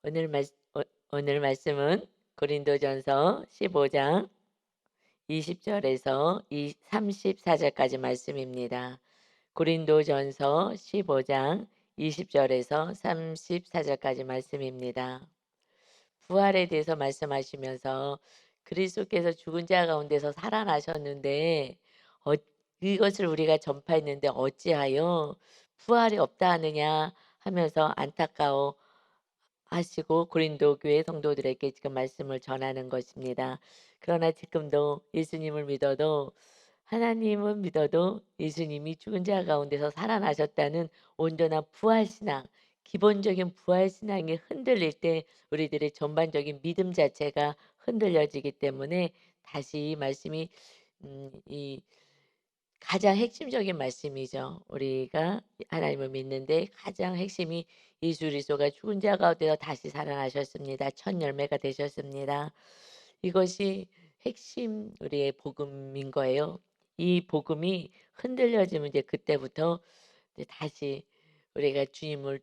오늘 말 오늘 말씀은 고린도전서 15장 20 절에서 34 절까지 말씀입니다. 고린도전서 15장 20 절에서 34 절까지 말씀입니다. 부활에 대해서 말씀하시면서 그리스도께서 죽은 자 가운데서 살아나셨는데 어 이것을 우리가 전파했는데 어찌하여 부활이 없다 하느냐 하면서 안타까워 하시고 고린도 교회 성도들에게 지금 말씀을 전하는 것입니다. 그러나 지금도 예수님을 믿어도 하나님은 믿어도 예수님이 죽은 자 가운데서 살아나셨다는 온전한 부활 신앙, 기본적인 부활 신앙이 흔들릴 때 우리들의 전반적인 믿음 자체가 흔들려지기 때문에 다시 이 말씀이 이 가장 핵심적인 말씀이죠. 우리가 하나님을 믿는데 가장 핵심이 예수 그리스도가 죽은 자 가운데서 다시 살아나셨습니다. 첫 열매가 되셨습니다. 이것이 핵심 우리의 복음인 거예요. 이 복음이 흔들려지면 이제 그때부터 이제 다시 우리가 주님을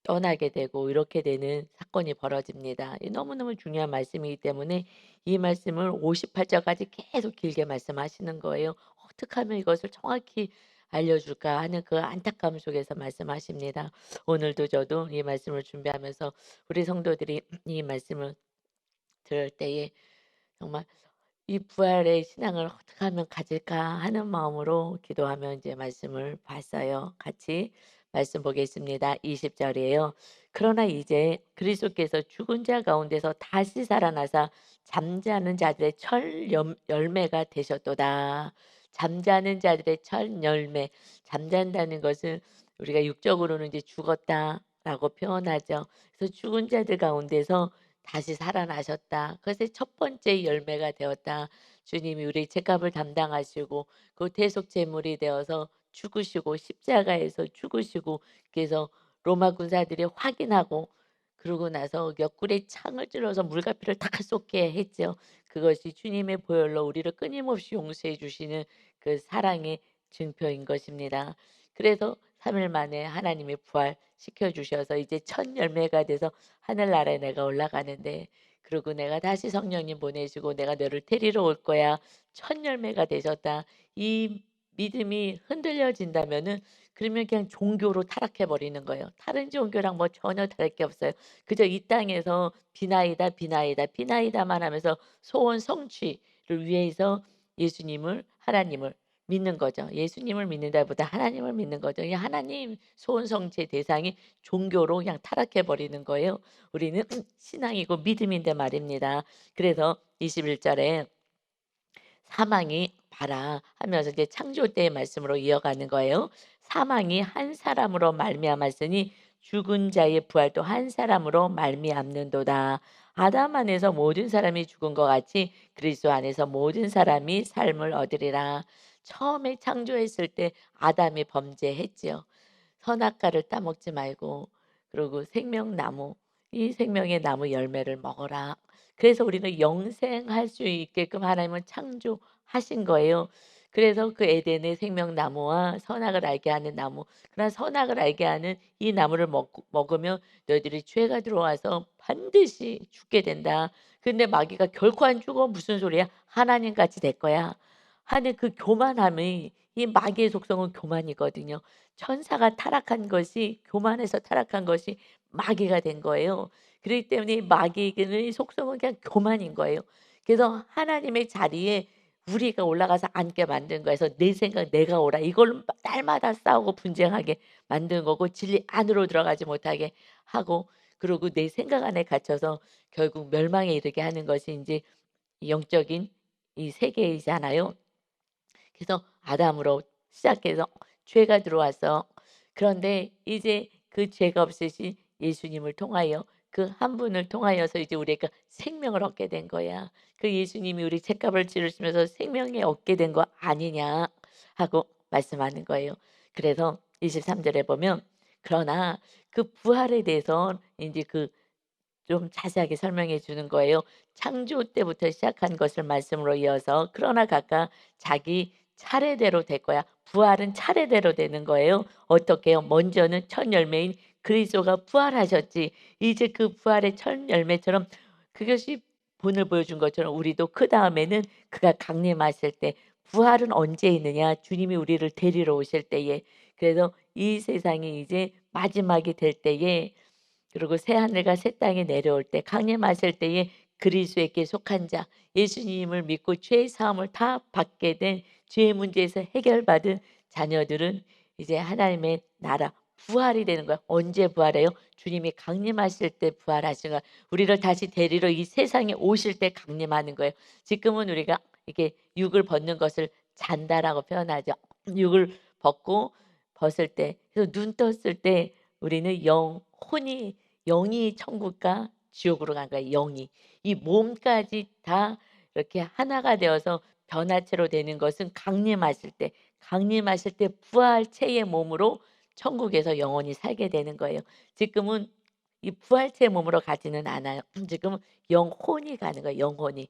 떠나게 되고 이렇게 되는 사건이 벌어집니다. 이 너무너무 중요한 말씀이기 때문에 이 말씀을 58절까지 계속 길게 말씀하시는 거예요. 어떻게 하면 이것을 정확히 알려줄까 하는 그 안타까움 속에서 말씀하십니다. 오늘도 저도 이 말씀을 준비하면서 우리 성도들이 이 말씀을 들을 때에 정말 이 부활의 신앙을 어떻게 하면 가질까 하는 마음으로 기도하며 이제 말씀을 봤어요. 같이 말씀 보겠습니다. 20 절이에요. 그러나 이제 그리스도께서 죽은 자 가운데서 다시 살아나사 잠자는 자들의 첫 열매가 되셨도다. 잠자는 자들의 첫 열매. 잠잔다는 것은 우리가 육적으로는 이제 죽었다라고 표현하죠. 그래서 죽은 자들 가운데서 다시 살아나셨다. 그것의 첫 번째 열매가 되었다. 주님이 우리 죄값을 담당하시고 그 대속 제물이 되어서 죽으시고 십자가에서 죽으시고 그래서 로마 군사들이 확인하고 그러고 나서 옆구리에 창을 찔러서 물과 피를 다 쏟게 했죠. 그것이 주님의 보혈로 우리를 끊임없이 용서해 주시는 그 사랑의 증표인 것입니다. 그래서 3일 만에 하나님이 부활시켜 주셔서 이제 첫 열매가 돼서 하늘나라에 내가 올라가는데 그리고 내가 다시 성령님 보내시고 내가 너를 데리러 올 거야. 첫 열매가 되셨다. 이 믿음이 흔들려진다면은 그러면 그냥 종교로 타락해 버리는 거예요. 다른 종교랑 뭐 전혀 다를 게 없어요. 그저 이 땅에서 비나이다, 비나이다, 비나이다만 하면서 소원 성취를 위해서 예수님을 하나님을 믿는 거죠. 예수님을 믿는다보다 하나님을 믿는 거죠. 이 하나님 소원 성취의 대상이 종교로 그냥 타락해 버리는 거예요. 우리는 신앙이고 믿음인데 말입니다. 그래서 21 절에 사망이 봐라 하면서 이제 창조 때의 말씀으로 이어가는 거예요. 사망이 한 사람으로 말미암았으니 죽은 자의 부활도 한 사람으로 말미암는도다. 아담 안에서 모든 사람이 죽은 것 같이 그리스도 안에서 모든 사람이 삶을 얻으리라. 처음에 창조했을 때 아담이 범죄했지요. 선악과를 따먹지 말고 그리고 생명나무 이 생명의 나무 열매를 먹어라. 그래서 우리는 영생할 수 있게끔 하나님은 창조하신 거예요. 그래서 그 에덴의 생명나무와 선악을 알게 하는 나무, 그러나 선악을 알게 하는 이 나무를 먹으면 너희들이 죄가 들어와서 반드시 죽게 된다. 근데 마귀가 결코 안 죽어 무슨 소리야? 하나님 같이 될 거야. 하는 그 교만함이 이 마귀의 속성은 교만이거든요. 천사가 타락한 것이 교만해서 타락한 것이 마귀가 된 거예요. 그렇기 때문에 마귀의 속성은 그냥 교만인 거예요. 그래서 하나님의 자리에 우리가 올라가서 앉게 만든 거예요. 그래서 내 생각 내가 오라 이걸로 날마다 싸우고 분쟁하게 만든 거고 진리 안으로 들어가지 못하게 하고 그리고 내 생각 안에 갇혀서 결국 멸망에 이르게 하는 것이 인제 영적인 이 세계이잖아요. 그래서 아담으로 시작해서 죄가 들어와서 그런데 이제 그 죄가 없으신 예수님을 통하여 그 한 분을 통하여서 이제 우리가 생명을 얻게 된 거야. 그 예수님이 우리 죄값을 치르시면서 생명이 얻게 된 거 아니냐 하고 말씀하는 거예요. 그래서 23 절에 보면 그러나 그 부활에 대해서 인제 그 좀 자세하게 설명해 주는 거예요. 창조 때부터 시작한 것을 말씀으로 이어서 그러나 각각 자기 차례대로 될 거야. 부활은 차례대로 되는 거예요. 어떻게요? 먼저는 첫 열매인 그리스도가 부활하셨지. 이제 그 부활의 첫 열매처럼 그것이 본을 보여준 것처럼 우리도 그다음에는 그가 강림하실 때 부활은 언제 있느냐? 주님이 우리를 데리러 오실 때에. 그래서 이 세상이 이제 마지막이 될 때에 그리고 새 하늘과 새 땅이 내려올 때 강림하실 때에 그리스도에게 속한 자 예수님을 믿고 죄의 사함을 다 받게 된 죄의 문제에서 해결받은 자녀들은 이제 하나님의 나라 부활이 되는 거야. 언제 부활해요? 주님이 강림하실 때 부활하신 거야. 우리를 다시 데리러 이 세상에 오실 때 강림하는 거예요. 지금은 우리가 이게 육을 벗는 것을 잔다라고 표현하죠. 육을 벗고 벗을 때 그래서 눈 떴을 때 우리는 혼이 영이 천국과 지옥으로 간 거야. 영이 이 몸까지 다 이렇게 하나가 되어서 변화체로 되는 것은 강림하실 때 부활체의 몸으로 천국에서 영원히 살게 되는 거예요. 지금은 이 부활체의 몸으로 가지는 않아요. 지금은 영혼이 가는 거예요. 영혼이.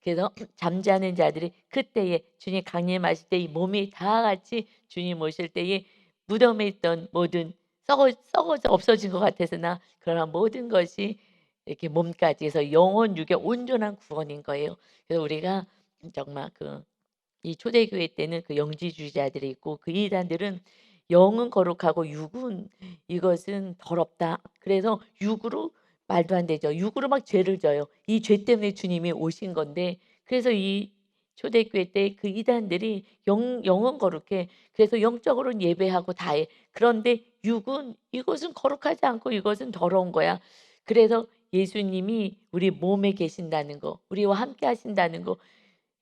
그래서 잠자는 자들이 그때에 주님 강림하실 때 이 몸이 다 같이 주님 오실 때에 무덤에 있던 모든 썩어져 없어진 것 같아서나 그러나 모든 것이 이렇게 몸까지 해서 영혼 육의 온전한 구원인 거예요. 그래서 우리가 정말 이 초대교회 때는 그 영지주의자들이 있고 그 이단들은 영은 거룩하고 육은 이것은 더럽다. 그래서 육으로 말도 안 되죠. 육으로 막 죄를 져요. 이 죄 때문에 주님이 오신 건데 그래서 이 초대교회 때 그 이단들이 영은 거룩해. 그래서 영적으로는 예배하고 다 해. 그런데 육은 이것은 거룩하지 않고 이것은 더러운 거야. 그래서 예수님이 우리 몸에 계신다는 거, 우리와 함께 하신다는 거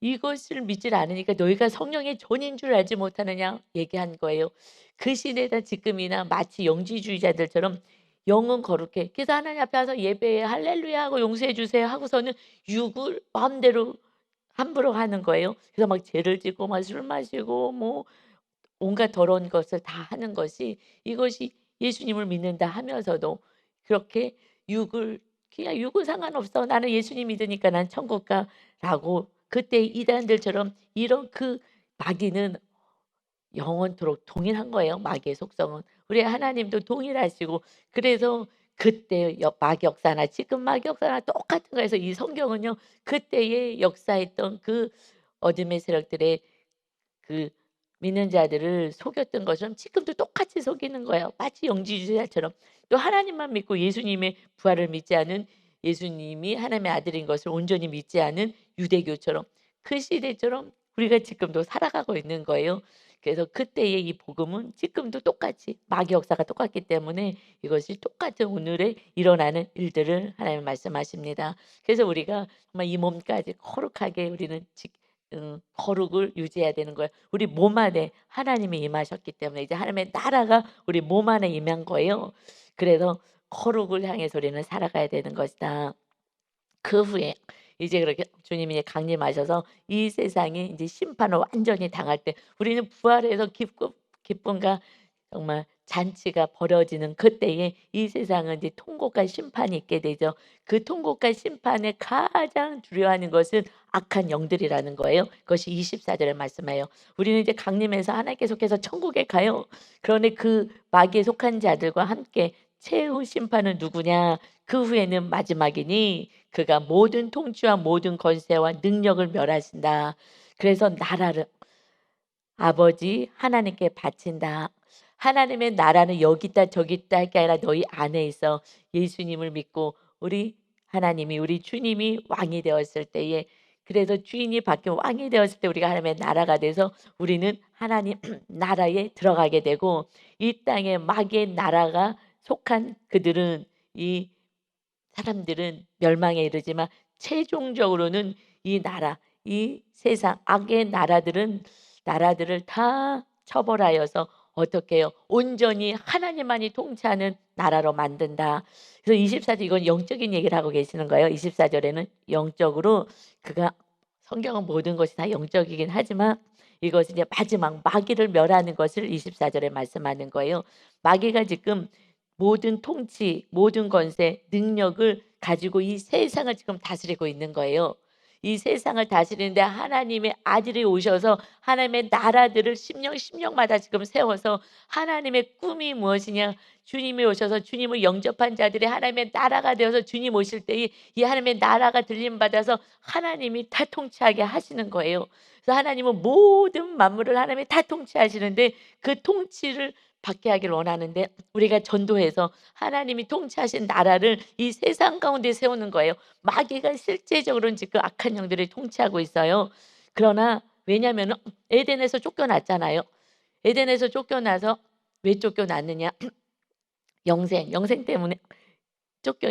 이것을 믿질 않으니까 "너희가 성령의 전인 줄 알지 못하느냐." 얘기한 거예요. 그 시대다 지금이나 마치 영지주의자들처럼 영은 거룩해. 그래서 하나님 앞에 와서 예배해 할렐루야 하고 용서해 주세요 하고서는 육을 마음대로 함부로 하는 거예요. 그래서 막 죄를 짓고 막 술 마시고 뭐 온갖 더러운 것을 다 하는 것이 이것이 예수님을 믿는다 하면서도 그렇게 육을 그냥 "육은 상관없어. 나는 예수님 믿으니까 난 천국 가."라고 그때 이단들처럼 이런 그 마귀는 영원토록 동일한 거예요, 마귀의 속성은. 우리 하나님도 동일하시고 그래서 그때 마귀 역사나 지금 마귀 역사나 똑같은 거에서 이 성경은요. 그때의 역사했던 그 어둠의 세력들의 그 믿는 자들을 속였던 것처럼 지금도 똑같이 속이는 거예요. 마치 영지주의자처럼. 또 하나님만 믿고 예수님의 부활을 믿지 않은 예수님이 하나님의 아들인 것을 온전히 믿지 않은 유대교처럼 그 시대처럼 우리가 지금도 살아가고 있는 거예요. 그래서 그때의 이 복음은 지금도 똑같이 마귀 역사가 똑같기 때문에 이것이 똑같은 오늘에 일어나는 일들을 하나님 말씀하십니다. 그래서 우리가 정말 이 몸까지 거룩하게 우리는 거룩을 유지해야 되는 거예요. 우리 몸 안에 하나님이 임하셨기 때문에 이제 하나님의 나라가 우리 몸 안에 임한 거예요. 그래서 거룩을 향해서 우리는 살아가야 되는 것이다. 그 후에 이제 그렇게 주님이 이제 강림하셔서 이 세상에 이제 심판을 완전히 당할 때 우리는 부활해서 기쁨과 정말 잔치가 벌어지는 그때에 이 세상은 이제 통곡과 심판이 있게 되죠. 그 통곡과 심판을 가장 두려워하는 것은 악한 영들이라는 거예요. 그것이 24절에 말씀해요. 우리는 이제 강림해서 하나님께 속해서 천국에 가요. 그런데 그 마귀에 속한 자들과 함께 최후 심판은 누구냐? 그 후에는 마지막이니 그가 모든 통치와 모든 권세와 능력을 멸하신다. 그래서 나라를 아버지 하나님께 바친다. 하나님의 나라는 여기 있다 저기 있다 할 게 아니라 너희 안에 있어. 예수님을 믿고 우리 하나님이 우리 주님이 왕이 되었을 때에 그래서 주인이 바뀌어 왕이 되었을 때 우리가 하나님의 나라가 돼서 우리는 하나님 나라에 들어가게 되고 이 땅에 마귀의 나라가 속한 그들은 이 사람들은 멸망에 이르지만 최종적으로는 이 나라, 이 세상 악의 나라들을 다 처벌하여서 어떻게 해요? 온전히 하나님만이 통치하는 나라로 만든다. 그래서 24절 이건 영적인 얘기를 하고 계시는 거예요. 24절에는 영적으로 그가 성경은 모든 것이 다 영적이긴 하지만 이것은 이제 마지막 마귀를 멸하는 것을 24절에 말씀하는 거예요. 마귀가 지금 모든 통치, 모든 권세, 능력을 가지고 이 세상을 지금 다스리고 있는 거예요. 이 세상을 다스리는데 하나님의 아들이 오셔서 하나님의 나라들을 심령 심령마다 지금 세워서 하나님의 꿈이 무엇이냐? 주님이 오셔서 주님을 영접한 자들이 하나님의 나라가 되어서 주님 오실 때에 이 하나님의 나라가 들림 받아서 하나님이 다 통치하게 하시는 거예요. 그래서 하나님은 모든 만물을 하나님이 다 통치하시는데 그 통치를 받게 하길 원하는데 우리가 전도해서 하나님이 통치하신 나라를 이 세상 가운데 세우는 거예요. 마귀가 실제적으로는 지금 악한 영들을 통치하고 있어요. 그러나 왜냐하면 에덴에서 쫓겨났잖아요. 에덴에서 쫓겨나서 왜 쫓겨났느냐? 영생 때문에 쫓겨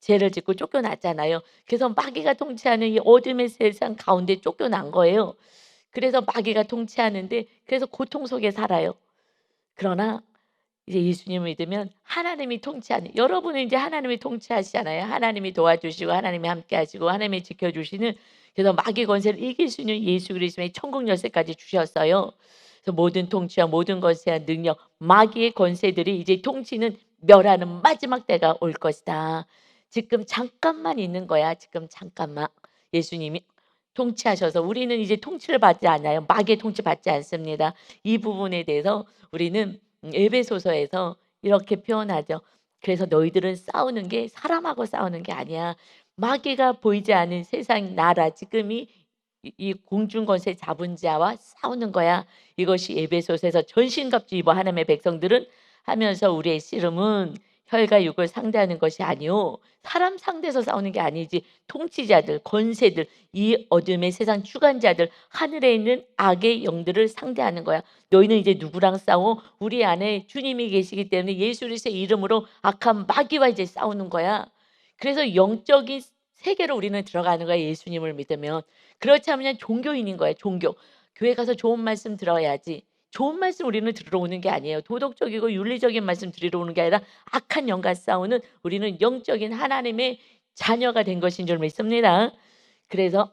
죄를 짓고 쫓겨났잖아요. 그래서 마귀가 통치하는 이 어둠의 세상 가운데 쫓겨난 거예요. 그래서 마귀가 통치하는데 그래서 고통 속에 살아요. 그러나 이제 예수님을 믿으면 하나님이 통치하는 여러분은 이제 하나님이 통치하시잖아요. 하나님이 도와주시고 하나님이 함께하시고 하나님이 지켜주시는 그래서 마귀 권세를 이길 수 있는 예수 그리스도의 천국 열쇠까지 주셨어요. 그래서 모든 통치와 모든 권세와 능력 마귀의 권세들이 이제 통치는 멸하는 마지막 때가 올 것이다. 지금 잠깐만 있는 거야. 지금 잠깐만 예수님이 통치하셔서 우리는 이제 통치를 받지 않아요. 마귀의 통치 받지 않습니다. 이 부분에 대해서 우리는 에베소서에서 이렇게 표현하죠. 그래서 너희들은 싸우는 게 사람하고 싸우는 게 아니야. 마귀가 보이지 않는 세상 나라 지금이 이 공중 권세 잡은 자와 싸우는 거야. 이것이 에베소서에서 전신갑주 입어 하나님의 백성들은 하면서 우리의 씨름은 혈과 육을 상대하는 것이 아니요 사람 상대해서 싸우는 게 아니지 통치자들 권세들 이 어둠의 세상 주관자들 하늘에 있는 악의 영들을 상대하는 거야. 너희는 이제 누구랑 싸워? 우리 안에 주님이 계시기 때문에 예수 그리스도의 이름으로 악한 마귀와 이제 싸우는 거야. 그래서 영적인 세계로 우리는 들어가는 거야. 예수님을 믿으면. 그렇지 않으면 종교인인 거야. 종교. 교회 가서 좋은 말씀 들어야지. 좋은 말씀 우리는 들으러 오는 게 아니에요. 도덕적이고 윤리적인 말씀 들으러 오는 게 아니라 악한 영과 싸우는 우리는 영적인 하나님의 자녀가 된 것인 줄 믿습니다. 그래서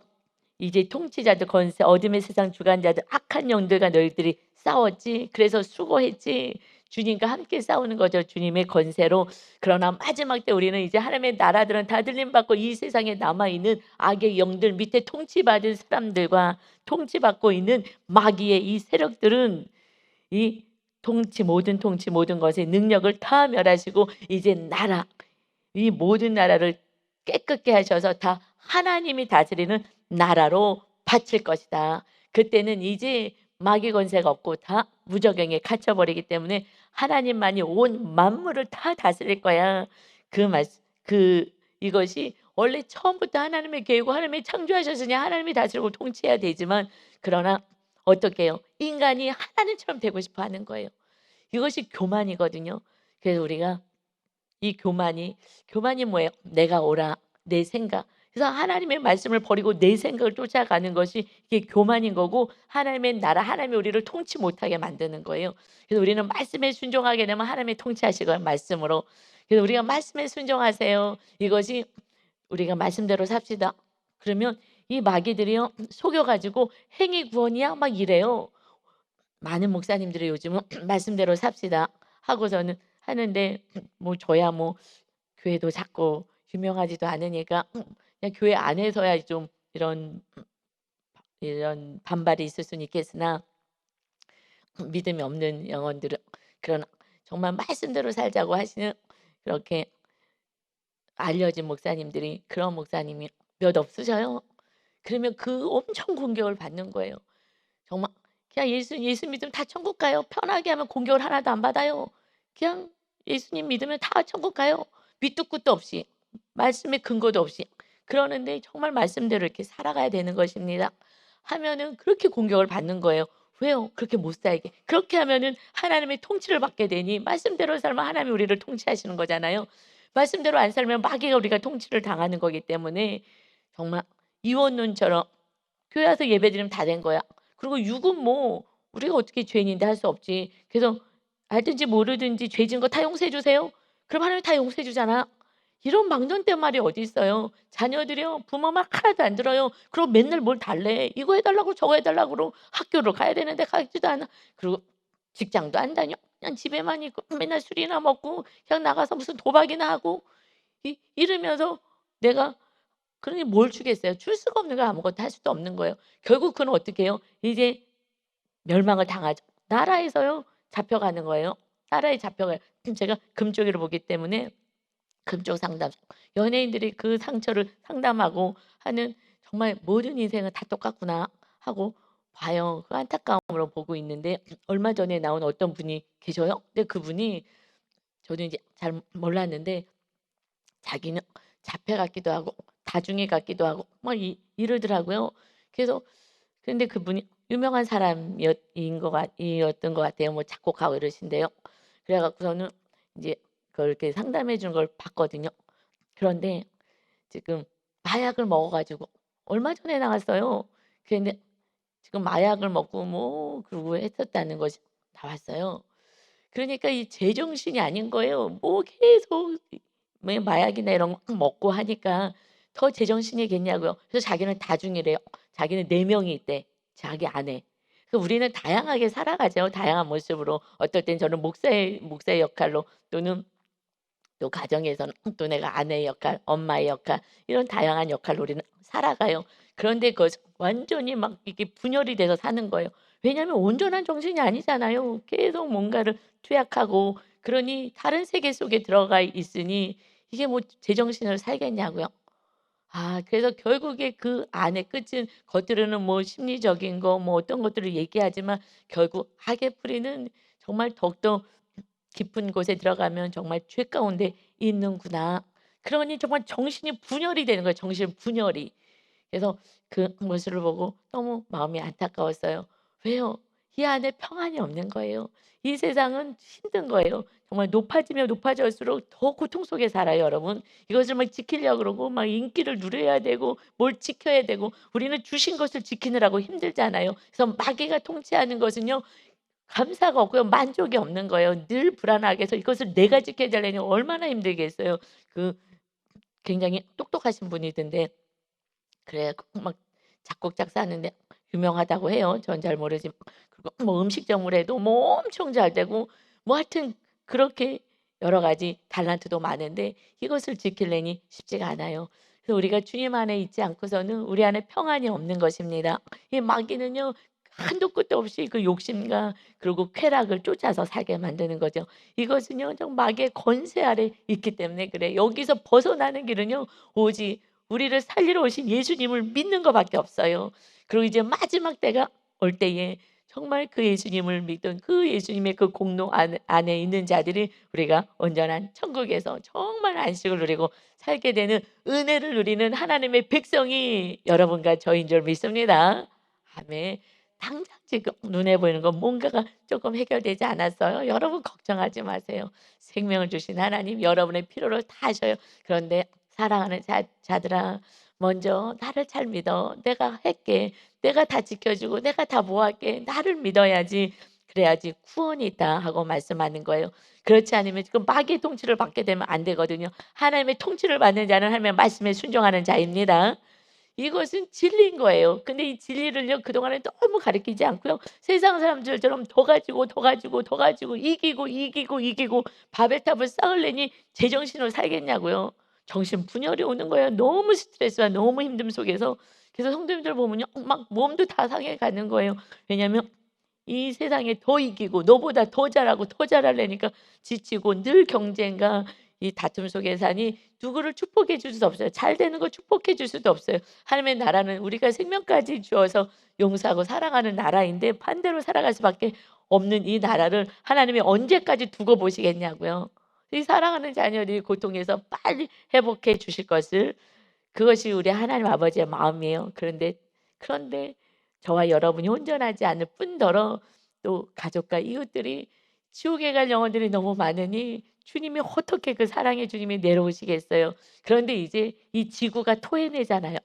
이제 통치자들 권세 어둠의 세상 주관자들 악한 영들과 너희들이 싸웠지. 그래서 수고했지. 주님과 함께 싸우는 거죠. 주님의 권세로. 그러나 마지막 때 우리는 이제 하나님의 나라들은 다 들림받고 이 세상에 남아있는 악의 영들 밑에 통치받은 사람들과 통치받고 있는 마귀의 이 세력들은 이 통치 모든 것의 능력을 다 멸하시고 이제 나라 이 모든 나라를 깨끗게 하셔서 다 하나님이 다스리는 나라로 바칠 것이다. 그때는 이제 마귀 권세가 없고 다 무저경에 갇혀버리기 때문에 하나님만이 온 만물을 다 다스릴 거야. 그 이것이 원래 처음부터 하나님의 계획이고 하나님이 창조하셨으니 하나님이 다스리고 통치해야 되지만 그러나 어떻게 해요? 인간이 하나님처럼 되고 싶어 하는 거예요. 이것이 교만이거든요. 그래서 우리가 이 교만이 뭐예요? 내가 옳아. 내 생각. 그래서 하나님의 말씀을 버리고 내 생각을 쫓아가는 것이 이게 교만인 거고 하나님의 나라 하나님이 우리를 통치 못하게 만드는 거예요. 그래서 우리는 말씀에 순종하게 되면 하나님이 통치하시고요. 말씀으로. 그래서 우리가 말씀에 순종하세요. 이것이 우리가 말씀대로 삽시다. 그러면 이 마귀들이요. 속여 가지고 행위 구원이야 막 이래요. 많은 목사님들이 요즘은 말씀대로 삽시다 하고서는 하는데 뭐 저야 뭐 교회도 작고 유명하지도 않으니까 그냥 교회 안에서야 좀 이런 반발이 있을 수는 있겠으나 믿음이 없는 영혼들은 그런 정말 말씀대로 살자고 하시는 그렇게 알려진 목사님들이 그런 목사님이 몇 없으셔요. 그러면 그 엄청 공격을 받는 거예요. 정말 그냥 예수 믿으면 다 천국 가요. 편하게 하면 공격을 하나도 안 받아요. 그냥 예수님 믿으면 다 천국 가요. 밑도 끝도 없이 말씀의 근거도 없이 그러는데 정말 말씀대로 이렇게 살아가야 되는 것입니다. 하면은 그렇게 공격을 받는 거예요. 왜요? 그렇게 못 살게. 그렇게 하면은 하나님의 통치를 받게 되니 말씀대로 살면 하나님이 우리를 통치하시는 거잖아요. 말씀대로 안 살면 마귀가 우리가 통치를 당하는 거기 때문에 정말 이원론처럼 교회 와서 예배드리면 다 된 거야. 그리고 육은 뭐 우리가 어떻게 죄인인데 할 수 없지. 그래서 알든지 모르든지 죄 지은 거 다 용서해 주세요. 그럼 하나님 다 용서해 주잖아. 이런 막론된 말이 어디 있어요. 자녀들이요. 부모 말 하나도 안 들어요. 그리고 맨날 뭘 달래. 이거 해 달라고 저거 해 달라고 그러고 학교를 가야 되는데 가지도 않아. 그리고 직장도 안 다녀. 그냥 집에만 있고 맨날 술이나 먹고 그냥 나가서 무슨 도박이나 하고 이러면서 내가 그러니 뭘 주겠어요? 줄 수가 없는 거예요. 아무것도 할 수도 없는 거예요. 결국 그는 어떻게 해요? 이제 멸망을 당하죠. 나라에서요 잡혀가는 거예요. 나라에 잡혀가요. 제가 금쪽이를 보기 때문에 금쪽 상담 연예인들이 그 상처를 상담하고 하는 정말 '모든 인생은 다 똑같구나.' 하고 봐요. 그 안타까움으로 보고 있는데 얼마 전에 나온 어떤 분이 계셔요. 근데 그분이 저도 이제 잘 몰랐는데 자기는 잡혀갔기도 하고 다중해 갔기도 하고 막 이러더라고요. 그래서 근데 그분이 유명한 사람이었 것 같 이었던 것 같아요. 뭐 작곡하고 이러신데요. 그래 갖고서는 인제 그렇게 상담해 준 걸 봤거든요. 그런데 지금 마약을 먹어 가지고 얼마 전에 나왔어요. 그런데 지금 마약을 먹고 뭐 그러고 했었다는 것이 나왔어요. 그러니까 이 제정신이 아닌 거예요. 뭐 계속 뭐 마약이나 이런 거 먹고 하니까 더 제정신이겠냐고요. 그래서 자기는 다중이래요. 자기는 4 명이 있대, 자기 아내. 그 우리는 다양하게 살아가죠, 다양한 모습으로. 어떨 땐 저는 목사의 역할로 또는 또 가정에서는 또 내가 아내의 역할, 엄마의 역할 이런 다양한 역할로 우리는 살아가요. 그런데 그것이 완전히 막 이렇게 분열이 돼서 사는 거예요. 왜냐하면 온전한 정신이 아니잖아요. 계속 뭔가를 투약하고 그러니 다른 세계 속에 들어가 있으니 이게 뭐 제정신으로 살겠냐고요. 아 그래서 결국에 그 안의 끝은 겉으로는 뭐 심리적인 거 뭐 어떤 것들을 얘기하지만 결국 악의 뿌리는 정말 더욱더 깊은 곳에 들어가면 정말 죄 가운데 있는구나. 그러니 정말 정신이 분열이 되는 거예요, 정신 분열이. 그래서 그 모습을 보고 너무 마음이 안타까웠어요. 왜요? 이 안에 평안이 없는 거예요. 이 세상은 힘든 거예요. 정말 높아지면 높아질수록 더 고통 속에 살아요, 여러분. 이것을 막 지키려고 그러고 막 인기를 누려야 되고 뭘 지켜야 되고 우리는 주신 것을 지키느라고 힘들잖아요. 그래서 마귀가 통치하는 것은요. 감사가 없고요. 만족이 없는 거예요. 늘 불안하게 해서 이것을 내가 지켜야 되려니 얼마나 힘들겠어요. 그 굉장히 똑똑하신 분이던데 그래 갖고 막 작곡 작사하는데 유명하다고 해요. 전 잘 모르지만. 그리고 뭐 음식점을 해도 뭐 엄청 잘 되고 뭐 하여튼 그렇게 여러 가지 달란트도 많은데 이것을 지키려니 쉽지가 않아요. 그래서 우리가 주님 안에 있지 않고서는 우리 안에 평안이 없는 것입니다. 이 마귀는요. 한도 끝도 없이 그 욕심과 그리고 쾌락을 쫓아서 살게 만드는 거죠. 이것은요. 정 마귀의 권세 아래 있기 때문에 그래 여기서 벗어나는 길은요. 오직 우리를 살리러 오신 예수님을 믿는 것 밖에 없어요. 그리고 이제 마지막 때가 올 때에 정말 그 예수님을 믿던 그 예수님의 그 공로 안에 있는 자들이 우리가 온전한 천국에서 정말 안식을 누리고 살게 되는 은혜를 누리는 하나님의 백성이 여러분과 저인 줄 믿습니다. 아멘. 당장 지금 눈에 보이는 건 뭔가가 조금 해결되지 않았어요. 여러분 걱정하지 마세요. 생명을 주신 하나님 여러분의 필요를 다 아셔요. 그런데 사랑하는 자들아 먼저 나를 잘 믿어. 내가 할게. 내가 다 지켜주고 내가 다 모할게. 나를 믿어야지. 그래야지 구원이 있다 하고 말씀하는 거예요. 그렇지 않으면 지금 마귀의 통치를 받게 되면 안 되거든요. 하나님의 통치를 받는 자는 하나님의 말씀에 순종하는 자입니다. 이것은 진리인 거예요. 근데 이 진리를요 그동안에 너무 가르치지 않고요. 세상 사람들처럼 더 가지고, 더 가지고, 더 가지고 이기고, 이기고, 이기고 바벨탑을 쌓으려니 제정신으로 살겠냐고요. 정신 분열이 오는 거예요. 너무 스트레스와 너무 힘듦 속에서. 그래서 성도님들 보면요. 막 몸도 다 상해 가는 거예요. 왜냐하면 이 세상에 더 이기고 너보다 더 잘하고 더 잘하려니까 지치고 늘 경쟁과 이 다툼 속에 사니 누구를 축복해 줄 수 없어요. 잘 되는 거 축복해 줄 수도 없어요. 하나님의 나라는 우리가 생명까지 주어서 용서하고 사랑하는 나라인데 반대로 살아갈 수밖에 없는 이 나라를 하나님이 언제까지 두고 보시겠냐고요. 이 사랑하는 자녀들이 고통에서 빨리 회복해 주실 것을 그것이 우리 하나님 아버지의 마음이에요. 그런데 저와 여러분이 온전하지 않을 뿐더러 또 가족과 이웃들이 지옥에 갈 영혼들이 너무 많으니 주님이 어떻게 그 사랑의 주님이 내려오시겠어요. 그런데 이제 이 지구가 토해내잖아요.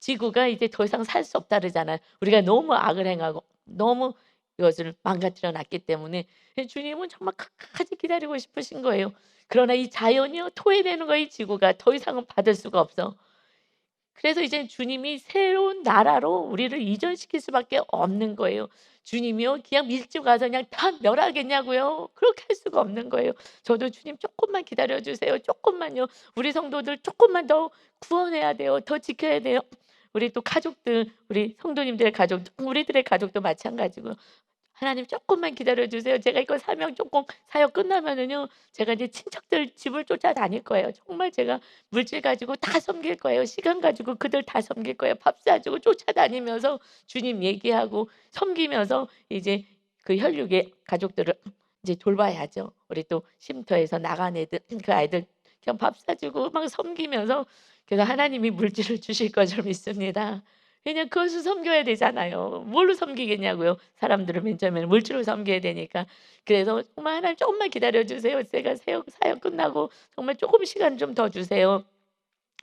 지구가 이제 더 이상 살 수 없다 그러잖아요. 우리가 너무 악을 행하고 너무 이것을 망가뜨려 놨기 때문에 주님은 정말 끝까지 기다리고 싶으신 거예요. 그러나 이 자연이요 토해내는 거이 지구가 더 이상은 받을 수가 없어. 그래서 이제 주님이 새로운 나라로 우리를 이전시킬 수밖에 없는 거예요. 주님이요 그냥 밀주 가서 그냥 다 멸하겠냐고요. 그렇게 할 수가 없는 거예요. 저도 "주님 쪼끔만 기다려 주세요. 쪼끔만요. 우리 성도들 쪼끔만 더 구원해야 돼요. 더 지켜야 돼요." 우리 또 가족들, 우리 성도님들의 가족, 우리들의 가족도 마찬가지고요. "하나님 쪼끔만 기다려 주세요. 제가 이거 사명 쪼끔 사역 끝나면은요 제가 이제 친척들 집을 쫓아다닐 거예요. 정말 제가 물질 가지고 다 섬길 거예요. 시간 가지고 그들 다 섬길 거예요. 밥 사주고 쫓아다니면서 주님 얘기하고 섬기면서 이제 그 혈육의 가족들을 이제 돌봐야죠. 우리 또 쉼터에서 나간 애들 그 아이들 그냥 밥 사주고 막 섬기면서 그래서 하나님이 물질을 주실 것을 믿습니다. 왜냐면 그것을 섬겨야 되잖아요. 뭘로 섬기겠냐고요. 사람들을 맨 처음에는 물질로 섬겨야 되니까. 그래서 "정말 하나님 쪼끔만 기다려 주세요. 제가 사역 끝나고 정말 쪼끔 시간 좀 더 주세요.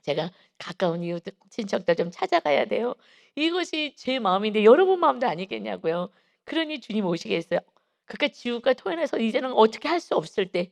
제가 가까운 이웃들 친척들 좀 찾아가야 돼요." 이것이 제 마음인데 여러분 마음도 아니겠냐고요. 그러니 주님 오시겠어요. 그러니까 지옥과 토해내서 이제는 어떻게 할 수 없을 때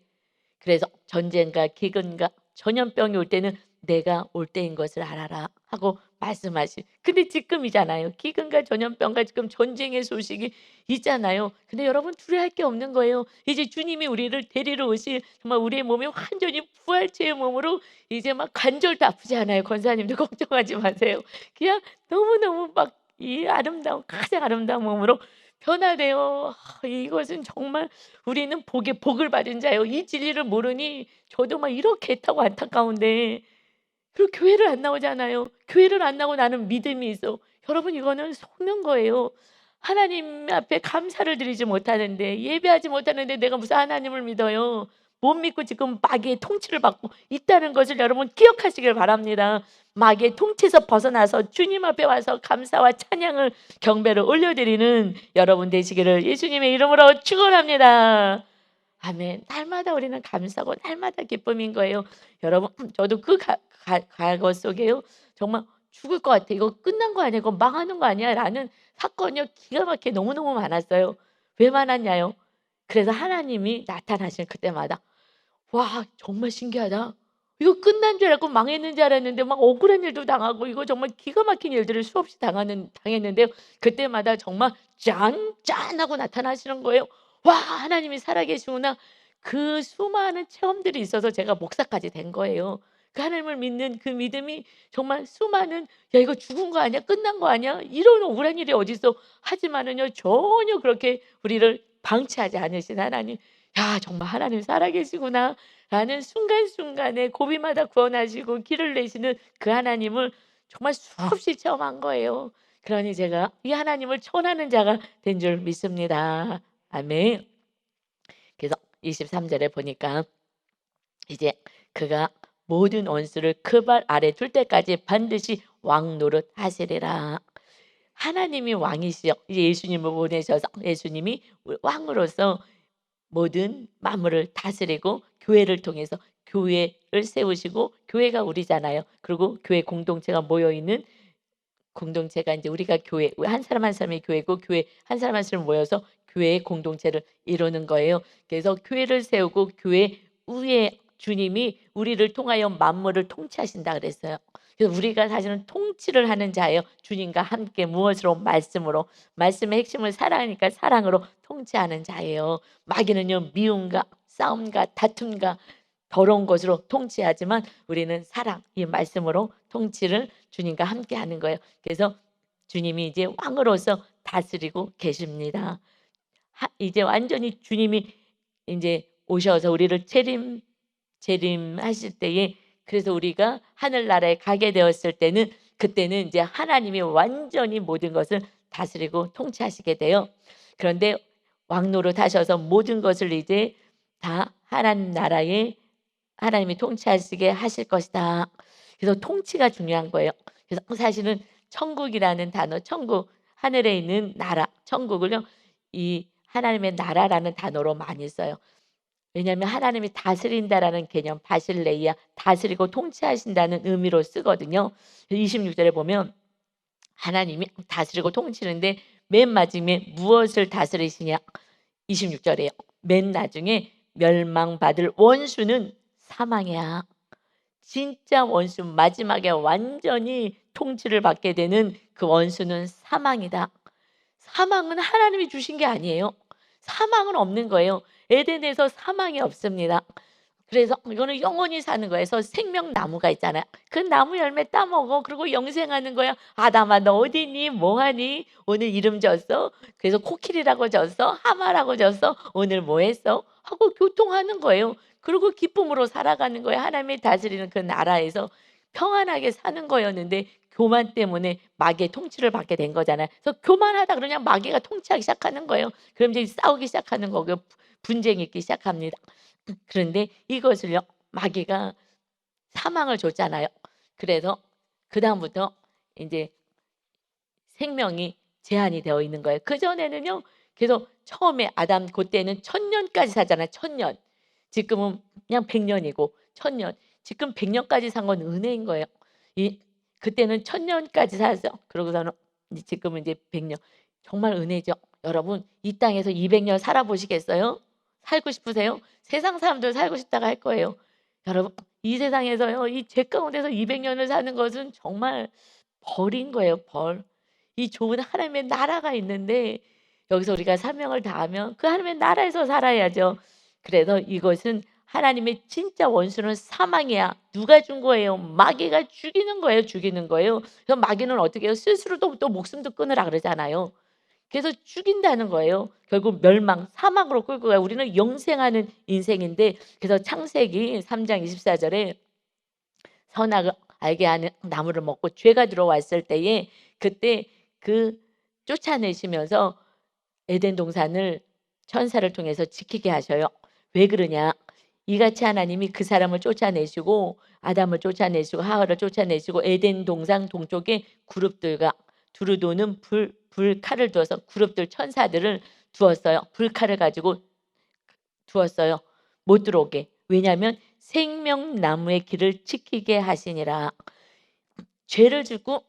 그래서 "전쟁과 기근과 전염병이 올 때는 내가 올 때인 것을 알아라." 하고 말씀하신 근데 지금이잖아요. 기근과 전염병과 지금 전쟁의 소식이 있잖아요. 근데 여러분 두려워할 게 없는 거예요. 이제 주님이 우리를 데리러 오실 정말 우리의 몸이 완전히 부활체의 몸으로 이제 막 관절도 아프지 않아요. 권사님도 걱정하지 마세요. 그냥 너무너무 막 이 아름다운 가장 아름다운 몸으로 변화돼요. 이것은 정말 우리는 복을 받은 자요. 이 진리를 모르니 저도 막 이렇게 애타고 안타까운데 그리고 교회를 안 나오잖아요. 교회를 안 나오고 나는 믿음이 있어. 여러분 이거는 속는 거예요. 하나님 앞에 감사를 드리지 못하는데 예배하지 못하는데 내가 무슨 하나님을 믿어요. 못 믿고 지금 마귀의 통치를 받고 있다는 것을 여러분 기억하시길 바랍니다. 마귀의 통치에서 벗어나서 주님 앞에 와서 감사와 찬양을 경배를 올려드리는 여러분 되시기를 예수님의 이름으로 축원합니다. 아멘. 날마다 우리는 감사하고 날마다 기쁨인 거예요. 여러분 저도 그 과거 속에요. 정말 '죽을 것 같아. 이거 끝난 거 아니야? 이거 망하는 거 아니야?'라는 사건이요. 기가 막히게 너무너무 많았어요. 왜 많았냐요? 그래서 하나님이 나타나신 그때마다 '와 정말 신기하다. 이거 끝난 줄 알고 망했는 줄 알았는데 막 억울한 일도 당하고 이거 정말 기가 막힌 일들을 수없이 당했는데요.' 그때마다 정말 짠 하고 나타나시는 거예요. '와 하나님이 살아계시구나.' 그 수많은 체험들이 있어서 제가 목사까지 된 거예요. 그 하나님을 믿는 그 믿음이 정말 수많은 '야 이거 죽은 거 아니야? 끝난 거 아니야? 이런 억울한 일이 어딨어.' 하지만은요 전혀 그렇게 우리를 방치하지 않으신 하나님. '야 정말 하나님 살아계시구나.'라는 순간순간에 고비마다 구원하시고 길을 내시는 그 하나님을 정말 수없이 체험한 거예요. 그러니 제가 이 하나님을 전하는 자가 된 줄 믿습니다. 아멘. 그래서 23 절에 보니까 이제 그가 모든 원수를 그 발 아래 둘 때까지 반드시 왕 노릇하시리라. 하나님이 왕이시여 이제 예수님을 보내셔서 예수님이 왕으로서 모든 만물을 다스리고 교회를 통해서 교회를 세우시고 교회가 우리잖아요. 그리고 교회 공동체가 모여 있는 공동체가 인제 우리가 교회 한 사람 한 사람이 교회고 교회 한 사람 한 사람이 모여서 교회의 공동체를 이루는 거예요. 그래서 교회를 세우고 교회 위에 주님이 우리를 통하여 만물을 통치하신다 그랬어요. 그래서 우리가 사실은 통치를 하는 자예요. 주님과 함께 무엇으로? 말씀으로. 말씀의 핵심을 사랑이니까 사랑으로 통치하는 자예요. 마귀는요 미움과 싸움과 다툼과 더러운 것으로 통치하지만 우리는 사랑, 이 말씀으로 통치를 주님과 함께 하는 거예요. 그래서 주님이 이제 왕으로서 다스리고 계십니다. 이제 완전히 주님이 인제 오셔서 우리를 재림하실 때에 그래서 우리가 하늘나라에 가게 되었을 때는 그때는 인제 하나님이 완전히 모든 것을 다스리고 통치하시게 돼요. 그런데 왕노릇 하셔서 모든 것을 이제 다 하나님 나라에 하나님이 통치하시게 하실 것이다. 그래서 통치가 중요한 거예요. 그래서 사실은 천국이라는 단어, 천국 하늘에 있는 나라, 천국을요. 이 하나님의 나라라는 단어로 많이 써요. 왜냐하면 하나님이 다스린다라는 개념, 바실레이아, 다스리고 통치하신다는 의미로 쓰거든요. 26 절에 보면 하나님이 다스리고 통치는데 맨 마지막에 무엇을 다스리시냐? 26 절에요. 맨 나중에 멸망받을 원수는 사망이야. 진짜 원수 마지막에 완전히 통치를 받게 되는 그 원수는 사망이다. 사망은 하나님이 주신 게 아니에요. 사망은 없는 거예요. 에덴에서 사망이 없습니다. 그래서 이거는 영원히 사는 거예요. 그래서 생명나무가 있잖아요. 그 나무 열매 따먹어. 그리고 영생하는 거야. "아담아 너 어디 있니? 뭐 하니? 오늘 이름 졌어? 그래서 코끼리라고 졌어? 하마라고 졌어? 오늘 뭐 했어?" 하고 교통하는 거예요. 그리고 기쁨으로 살아가는 거예요. 하나님이 다스리는 그 나라에서 평안하게 사는 거였는데 교만 때문에 마귀의 통치를 받게 된 거잖아요. 그래서 교만하다 그러면 마귀가 통치하기 시작하는 거예요. 그럼 이제 싸우기 시작하는 거고요. 분쟁이 있기 시작합니다. 그런데 이것을요, 마귀가 사망을 줬잖아요. 그래서 그다음부터 인제 생명이 제한이 되어 있는 거예요. 그전에는요, 계속 처음에 아담 고때는 1000년까지 살잖아요, 1000년. 지금은 그냥 100년이고 1000년. 지금 100년까지 산 건 은혜인 거예요. 이 그때는 1000년까지 살았어요. 그러고서는 이제 지금은 이제 100년. 정말 은혜죠. 여러분 이 땅에서 200년 살아 보시겠어요? 살고 싶으세요? 세상 사람들 살고 싶다고 할 거예요. 여러분 이 세상에서요, 이 죄 가운데서 200년을 사는 것은 정말 벌인 거예요, 벌. 이 좋은 하나님의 나라가 있는데 여기서 우리가 사명을 다하면 그 하나님의 나라에서 살아야죠. 그래서 이것은 하나님의 진짜 원수는 사망이야. 누가 준 거예요? 마귀가 죽이는 거예요, 죽이는 거예요. 그래서 마귀는 어떻게 해요? 스스로 또 목숨도 끊으라 그러잖아요. 그래서 죽인다는 거예요. 결국 멸망, 사망으로 끌고 가요. 우리는 영생하는 인생인데 그래서 창세기 3장 24 절에 선악을 알게 하는 나무를 먹고 죄가 들어왔을 때에 그때 그 쫓아내시면서 에덴 동산을 천사를 통해서 지키게 하셔요. 왜 그러냐? 이같이 하나님이 그 사람을 쫓아내시고 아담을 쫓아내시고 하와를 쫓아내시고 에덴 동산 동쪽에 그룹들과 두루도는 불칼을 두어서 그룹들 천사들을 두었어요. 불칼을 가지고 두었어요. 못 들어오게. 왜냐하면 생명나무의 길을 지키게 하시니라. 죄를 짓고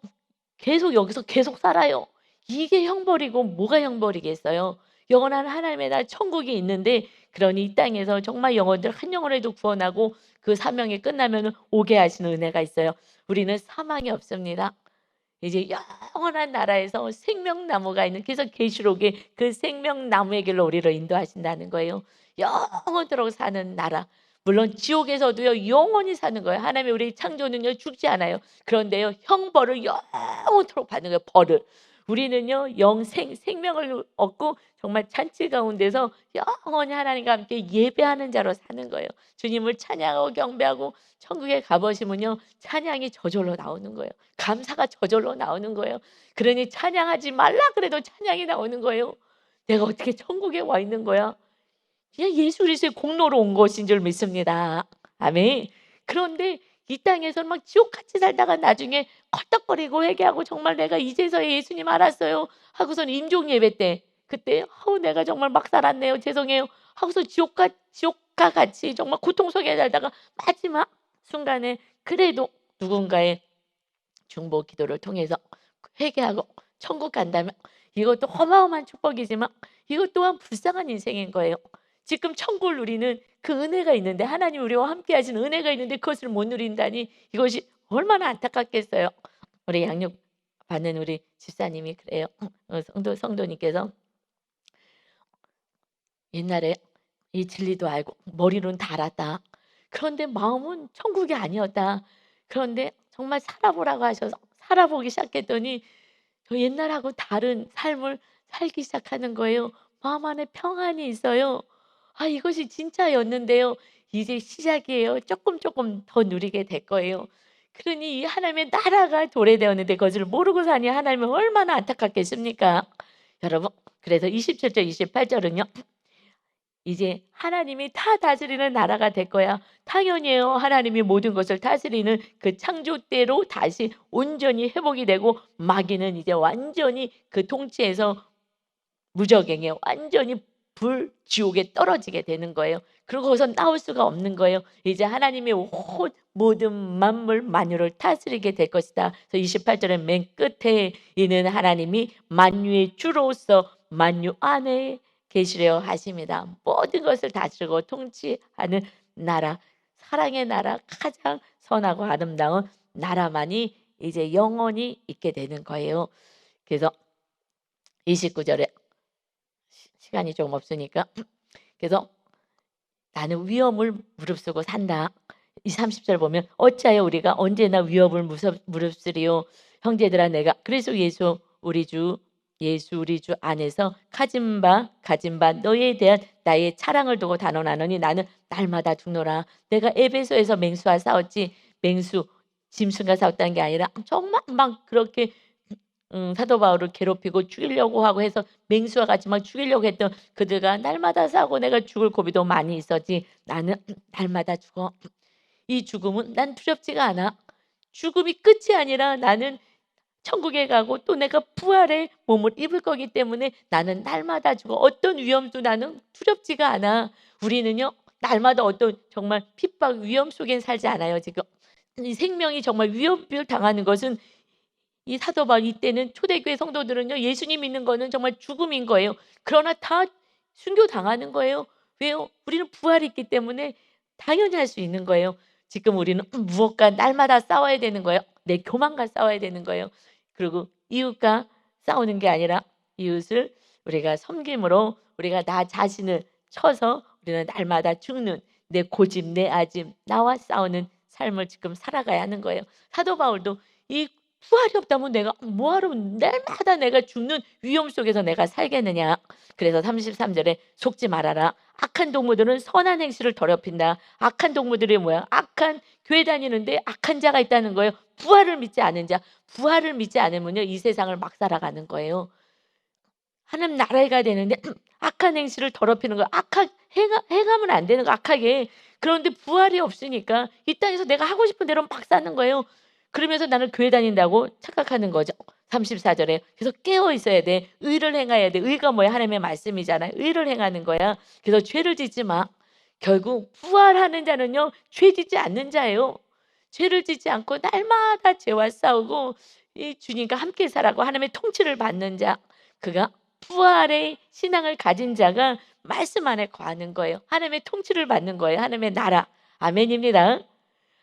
계속 여기서 계속 살아요. 이게 형벌이고 뭐가 형벌이겠어요. 영원한 하나님의 나라 천국이 있는데 그러니 이 땅에서 정말 영혼들 한 영혼에도 구원하고 그 사명이 끝나면은 오게 하시는 은혜가 있어요. 우리는 사망이 없습니다. 이제 영원한 나라에서 생명나무가 있는, 그래서 계시록에 그 생명나무의 길로 우리를 인도하신다는 거예요. 영원토록 사는 나라. 물론 지옥에서도요 영원히 사는 거예요. 하나님이 우리 창조는요 죽지 않아요. 그런데요 형벌을 영원토록 받는 거예요. 벌을. 우리는요 영생 생명을 얻고 정말 잔치 가운데서 영원히 하나님과 함께 예배하는 자로 사는 거예요. 주님을 찬양하고 경배하고 천국에 가보시면요 찬양이 저절로 나오는 거예요. 감사가 저절로 나오는 거예요. 그러니 찬양하지 말라 그래도 찬양이 나오는 거예요. 내가 어떻게 천국에 와 있는 거야? 그냥 예수 그리스도의 공로로 온 것인 줄 믿습니다. 아멘. 그런데 이 땅에서 막 지옥같이 살다가 나중에 헐떡거리고 회개하고 정말 내가 이제서야 예수님 알았어요 하고선 임종 예배 때 그때 내가 정말 막 살았네요. 죄송해요. 하고서 지옥과 같이 정말 고통 속에 살다가 마지막 순간에 그래도 누군가의 중보 기도를 통해서 회개하고 천국 간다면 이것도 어마어마한 축복이지만 이것 또한 불쌍한 인생인 거예요. 지금 천국을 누리는 그 은혜가 있는데 하나님 우리와 함께 하신 은혜가 있는데 그것을 못 누린다니 이것이 얼마나 안타깝겠어요. 우리 양육 받는 우리 집사님이 그래요. 성도님께서 옛날에 이 진리도 알고 머리로는 다 알았다. 그런데 마음은 천국이 아니었다. 그런데 정말 살아보라고 하셔서 살아보기 시작했더니 저 옛날하고 다른 삶을 살기 시작하는 거예요. 마음 안에 평안이 있어요. 이것이 진짜였는데요. 이제 시작이에요. 조금 더 누리게 될 거예요. 그러니 이 하나님의 나라가 도래되었는데 그것을 모르고 사니 하나님은 얼마나 안타깝겠습니까? 여러분 그래서 27절 28절은요. 이제 하나님이 다 다스리는 나라가 될 거야. 당연히요. 하나님이 모든 것을 다스리는 그 창조 때로 다시 온전히 회복이 되고 마귀는 이제 완전히 그 통치에서 무적행에 완전히 지옥에 떨어지게 되는 거예요. 그리고 거기서 나올 수가 없는 거예요. 이제 하나님이 모든 만물 만유를 다스리게 될 것이다. 그래서 28절에 맨 끝에 있는 하나님이 만유의 주로서 만유 안에 계시려 하십니다. 모든 것을 다스리고 통치하는 나라, 사랑의 나라, 가장 선하고 아름다운 나라만이 이제 영원히 있게 되는 거예요. 그래서 29절에 시간이 조금 없으니까 그래서 나는 위험을 무릅쓰고 산다. 이 30절 보면 어찌하여 우리가 언제나 위협을 무릅쓰리요 형제들아 내가 그래서 예수 우리 주 안에서 가진 바 너희에 대한 나의 차량을 두고 단언하노니 나는 날마다 죽노라. 내가 에베소에서 맹수와 싸웠지 맹수 짐승과 싸웠다는 게 아니라 정말 막 그렇게 사도 바울을 괴롭히고 죽이려고 하고 해서 맹수와 같이 막 죽이려고 했던 그들과 날마다 싸우고 내가 죽을 고비도 많이 있었지. 나는 날마다 죽어. 이 죽음은 난 두렵지가 않아. 죽음이 끝이 아니라 나는 천국에 가고 또 내가 부활의 몸을 입을 거기 때문에 나는 날마다 죽어. 어떤 위험도 나는 두렵지가 않아. 우리는요 날마다 어떤 정말 핍박 위험 속엔 살지 않아요. 지금 이 생명이 정말 위협을 당하는 것은 이 사도 바울 이때는 초대교회 성도들은요 예수님 믿는 거는 정말 죽음인 거예요. 그러나 다 순교당하는 거예요. 왜요? 우리는 부활이 있기 때문에 당연히 할 수 있는 거예요. 지금 우리는 무엇과 날마다 싸워야 되는 거예요. 내 교만과 싸워야 되는 거예요. 그리고 이웃과 싸우는 게 아니라 이웃을 우리가 섬김으로 우리가 나 자신을 쳐서 우리는 날마다 죽는 내 고집 내 아집 나와 싸우는 삶을 지금 살아가야 하는 거예요. 사도 바울도 이 부활이 없다면 내가 뭐하러 날마다 내가 죽는 위험 속에서 내가 살겠느냐. 그래서 33절에 속지 말아라. 악한 동무들은 선한 행실을 더럽힌다. 악한 동무들이 뭐야? 악한 교회 다니는데 악한 자가 있다는 거예요. 부활을 믿지 않은 자. 부활을 믿지 않으면요 이 세상을 막 살아가는 거예요. 하나님 나라에 가야 되는데 악한 행실을 더럽히는 거 행하면 안 되는 거 악하게. 그런데 부활이 없으니까 이 땅에서 내가 하고 싶은 대로 막 사는 거예요. 그러면서 나는 교회 다닌다고 착각하는 거죠. 34절에 그래서 깨어 있어야 돼. 의를 행해야 돼. 의가 뭐야? 하나님의 말씀이잖아요. 의를 행하는 거야. 그래서 죄를 짓지 마. 결국 부활하는 자는요 죄 짓지 않는 자예요. 죄를 짓지 않고 날마다 죄와 싸우고 이 주님과 함께 살아고 하나님의 통치를 받는 자. 그가 부활의 신앙을 가진 자가 말씀 안에 거하는 거예요. 하나님의 통치를 받는 거예요. 하나님의 나라. 아멘입니다.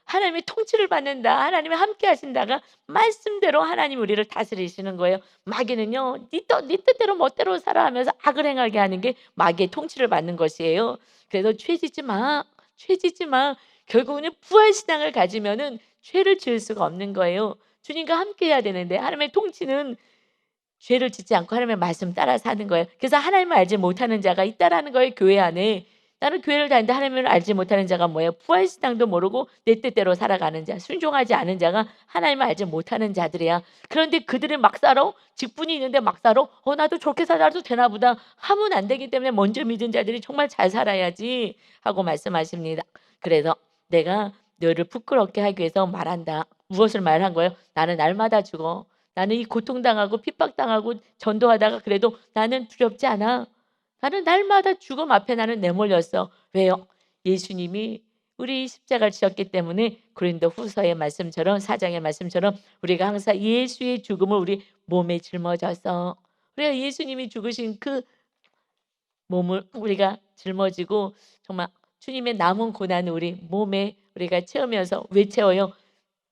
하나님의 통치를 받는다. 하나님이 함께 하신다가 말씀대로 하나님 우리를 다스리시는 거예요. 마귀는요. 네 뜻대로 멋대로 살아 하면서 악을 행하게 하는 게 마귀의 통치를 받는 것이에요. 그래서 죄 짓지 마. 죄 짓지 마. 결국은 부활 신앙을 가지면은 죄를 지을 수가 없는 거예요. 주님과 함께 해야 되는데 하나님의 통치는 죄를 짓지 않고 하나님의 말씀 따라 사는 거예요. 그래서 하나님을 알지 못하는 자가 있다라는 거예요. 교회 안에. 나는 교회를 다니는데 하나님을 알지 못하는 자가 뭐예요? 부활신앙도 모르고 내 뜻대로 살아가는 자, 순종하지 않은 자가 하나님을 알지 못하는 자들이야. 그런데 그들이 막 살아? 직분이 있는데 막 살아? 나도 저렇게 살아도 되나 보다 하면 안 되기 때문에 먼저 믿은 자들이 정말 잘 살아야지 하고 말씀하십니다. 그래서 내가 너를 부끄럽게 하기 위해서 말한다. 무엇을 말한 거예요? 나는 날마다 죽어. 나는 이 고통당하고 핍박당하고 전도하다가 그래도 나는 두렵지 않아. 나는 날마다 죽음 앞에 나는 내몰렸어. 왜요? 예수님이 우리 십자가를 지었기 때문에 고린도 후서의 말씀처럼 4장의 말씀처럼 우리가 항상 예수의 죽음을 우리 몸에 짊어져서 우리가 예수님이 죽으신 그 몸을 우리가 짊어지고 정말 주님의 남은 고난을 우리 몸에 우리가 채우면서 왜 채워요?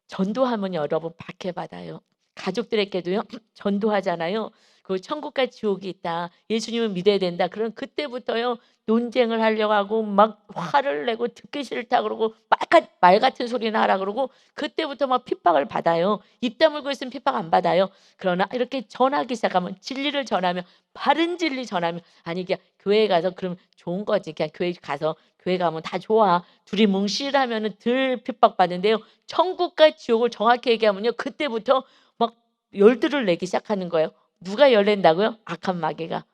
전도하면 여러분 박해받아요. 가족들에게도요. 전도하잖아요. 그 천국과 지옥이 있다. 예수님을 믿어야 된다. 그럼 그때부터요. 논쟁을 하려고 하고 막 화를 내고 듣기 싫다 그러고 말 같은 소리나 하라 그러고 그때부터 막 핍박을 받아요. 입 다물고 있으면 핍박 안 받아요. 그러나 이렇게 전하기 시작하면 진리를 전하면 바른 진리 전하면 아니 그냥 교회에 가서 그럼 좋은 거지. 그냥 교회 가면 다 좋아. 둘이 뭉실하면은 덜 핍박받는데요. 천국과 지옥을 정확히 얘기하면요. 그때부터 막 열들을 내기 시작하는 거예요. 누가 열낸다고요? 악한 마귀가.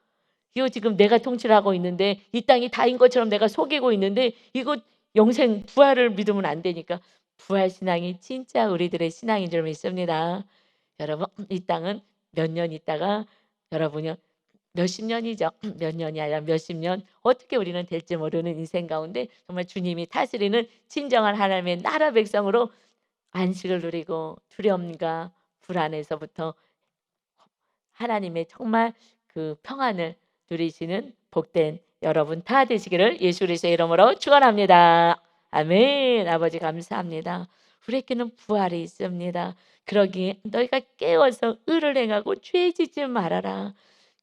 이거 지금 내가 통치를 하고 있는데 이 땅이 다인 것처럼 내가 속이고 있는데 이거 영생 부활을 믿으면 안 되니까 부활 신앙이 진짜 우리들의 신앙인 줄 믿습니다. 여러분 이 땅은 몇 년 있다가 여러분이 몇십 년이죠. 몇 년이 아니라 몇십 년 어떻게 우리는 될지 모르는 인생 가운데 정말 주님이 다스리는 진정한 하나님의 나라 백성으로 안식을 누리고 두려움과 불안에서부터 하나님의 정말 그 평안을 누리시는 복된 여러분 다 되시기를 예수 그리스도의 이름으로 축원합니다. 아멘. 아버지 감사합니다. 우리에게는 부활이 있습니다. 그러기에 너희가 깨어서 의를 행하고 죄 짓지 말아라.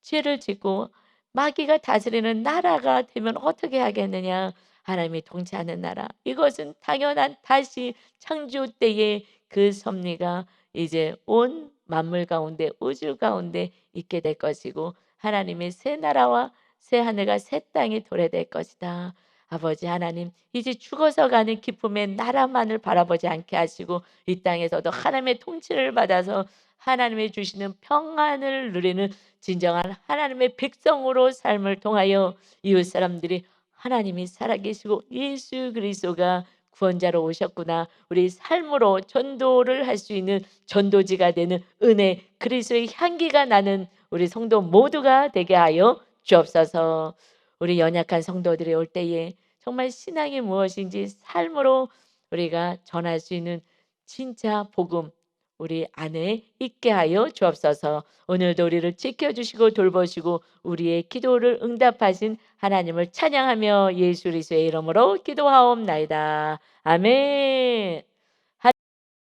죄를 짓고 마귀가 다스리는 나라가 되면 어떻게 하겠느냐. 하나님이 통치하는 나라, 이것은 당연한 다시 창조 때의 그 섭리가 이제 온 만물 가운데 우주 가운데 있게 될 것이고, 하나님의 새 나라와 새 하늘과 새 땅이 도래될 것이다. 아버지 하나님, 이제 죽어서 가는 기쁨의 나라만을 바라보지 않게 하시고 이 땅에서도 하나님의 통치를 받아서 하나님의 주시는 평안을 누리는 진정한 하나님의 백성으로 삶을 통하여 이웃 사람들이 하나님이 살아계시고 예수 그리스도가 구원자로 오셨구나, 우리 삶으로 전도를 할 수 있는 전도지가 되는 은혜, 그리스도의 향기가 나는 우리 성도 모두가 되게 하여 주옵소서. 우리 연약한 성도들이 올 때에 정말 신앙이 무엇인지 삶으로 우리가 전할 수 있는 진짜 복음 우리 안에 있게 하여 주옵소서. 오늘도 우리를 지켜주시고 돌보시고 우리의 기도를 응답하신 하나님을 찬양하며 예수 그리스도의 이름으로 기도하옵나이다. 아멘.